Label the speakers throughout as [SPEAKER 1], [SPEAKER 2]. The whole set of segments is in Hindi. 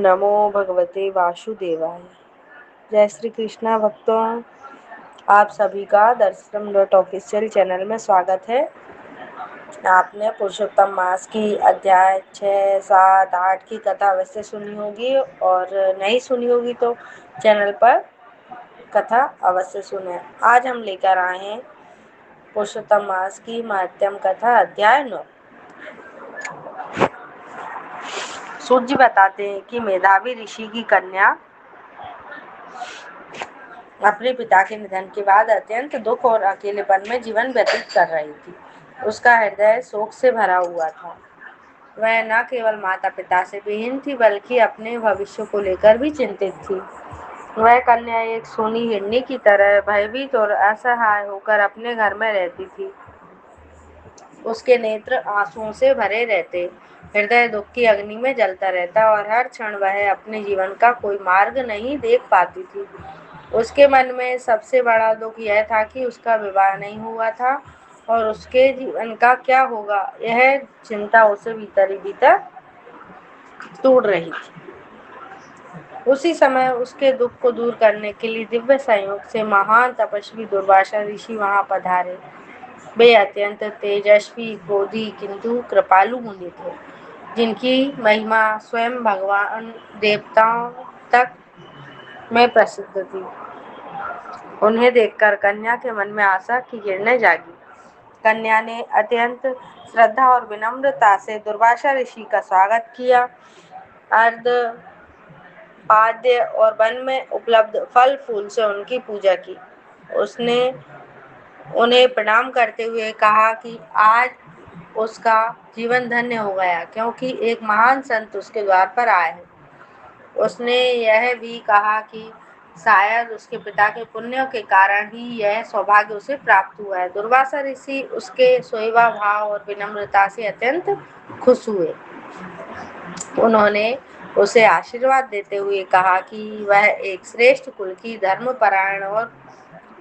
[SPEAKER 1] नमो भगवते वासुदेवाय। जय श्री कृष्णा भक्तों, आप सभी का दर्शनम.ऑफिशियल चैनल में स्वागत है। आपने पुरुषोत्तम मास की अध्याय 6, 7, 8 की कथा अवश्य सुनी होगी और नहीं सुनी होगी तो चैनल पर कथा अवश्य सुने। आज हम लेकर आए हैं पुरुषोत्तम मास की महात्म्य कथा अध्याय 9। सूत जी बताते हैं कि मेधावी ऋषि की कन्या अपने पिता के निधन के बाद अत्यंत दुख और अकेलेपन में जीवन व्यतीत कर रही थी। उसका हृदय शोक से भरा हुआ था। वह न केवल माता पिता से विहीन थी बल्कि अपने भविष्य को लेकर भी चिंतित थी। वह कन्या एक सोनी हिरनी की तरह भयभीत और असहाय होकर अपने घर में रहती थी। उसके नेत्र आंसुओं से भरे रहते, हृदय दुख की अग्नि में जलता रहता और हर क्षण वह अपने जीवन का कोई मार्ग नहीं देख पाती थी। उसके मन में सबसे बड़ा दुख यह था कि उसका विवाह नहीं हुआ था और उसके जीवन का क्या होगा, यह चिंता उसे भीतर ही भीतर तोड़ रही थी। उसी समय उसके दुख को दूर करने के लिए दिव्य संयोग से महान तपस्वी दुर्वासा ऋषि वहां पधारे। वे अत्यंत तेजस्वी, क्रोधी किंतु कृपालु मुनि थे, जिनकी महिमा स्वयं भगवान देवताओं तक में प्रसिद्ध थी। उन्हें देखकर कन्या के मन में आशा की किरणें जागी। कन्या ने अत्यंत श्रद्धा और विनम्रता से दुर्वासा ऋषि का स्वागत किया। अर्ध पाद्य और वन में उपलब्ध फल फूल से उनकी पूजा की। उसने उन्हें प्रणाम करते हुए कहा कि आज उसका जीवन धन्य हो गया, क्योंकि एक महान संत उसके द्वार पर आए हैं। उसने यह भी कहा कि शायद उसके पिता के पुण्य के कारण ही यह सौभाग्य उसे प्राप्त हुआ है। दुर्वासा ऋषि उसके सेवा भाव और विनम्रता से अत्यंत खुश हुए। उन्होंने उसे आशीर्वाद देते हुए कहा कि वह एक श्रेष्ठ कुल की धर्मपरायण और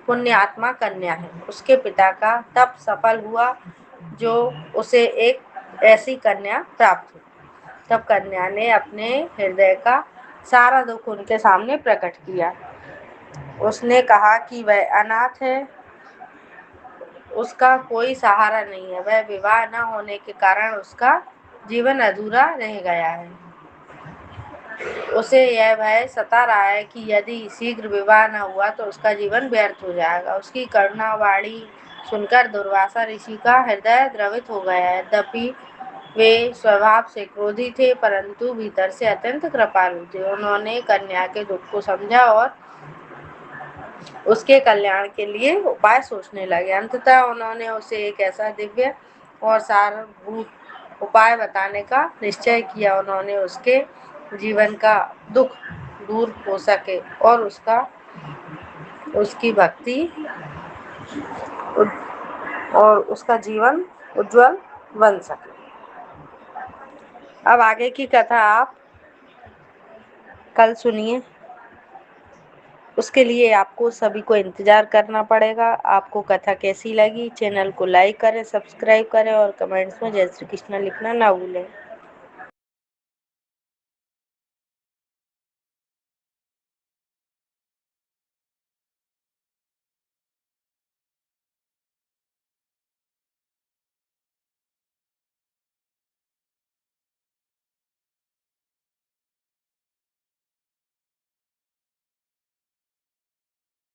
[SPEAKER 1] पुण्यात्मा कन्या है। उसके पिता का तप सफल हुआ जो उसे एक ऐसी कन्या प्राप्त हुई। तब कन्या ने अपने हृदय का सारा दुख उनके सामने प्रकट किया। उसने कहा कि वह अनाथ है, उसका कोई सहारा नहीं है। वह विवाह न होने के कारण उसका जीवन अधूरा रह गया है। उसे यह भय सता रहा है कि यदि शीघ्र विवाह न हुआ तो उसका जीवन व्यर्थ हो जाएगा। उसकी करुणावाणी सुनकर दुर्वासा ऋषि का हृदय द्रवित हो गया। यद्यपि वे स्वभाव से क्रोधी थे, परंतु भीतर से अत्यंत कृपालु थे। उन्होंने कन्या के दुख को समझा और उसके कल्याण के लिए उपाय सोचने लगे। अंततः उन्होंने उसे एक ऐसा दिव्य और सारभूत उपाय बताने का निश्चय किया। उन्होंने उसके जीवन का दुख दूर हो सके और उसकी भक्ति और उसका जीवन उज्जवल बन सके। अब आगे की कथा आप कल सुनिए। उसके लिए आपको सभी को इंतज़ार करना पड़ेगा। आपको कथा कैसी लगी, चैनल को लाइक करें, सब्सक्राइब करें और कमेंट्स में जय श्री कृष्ण लिखना ना भूलें।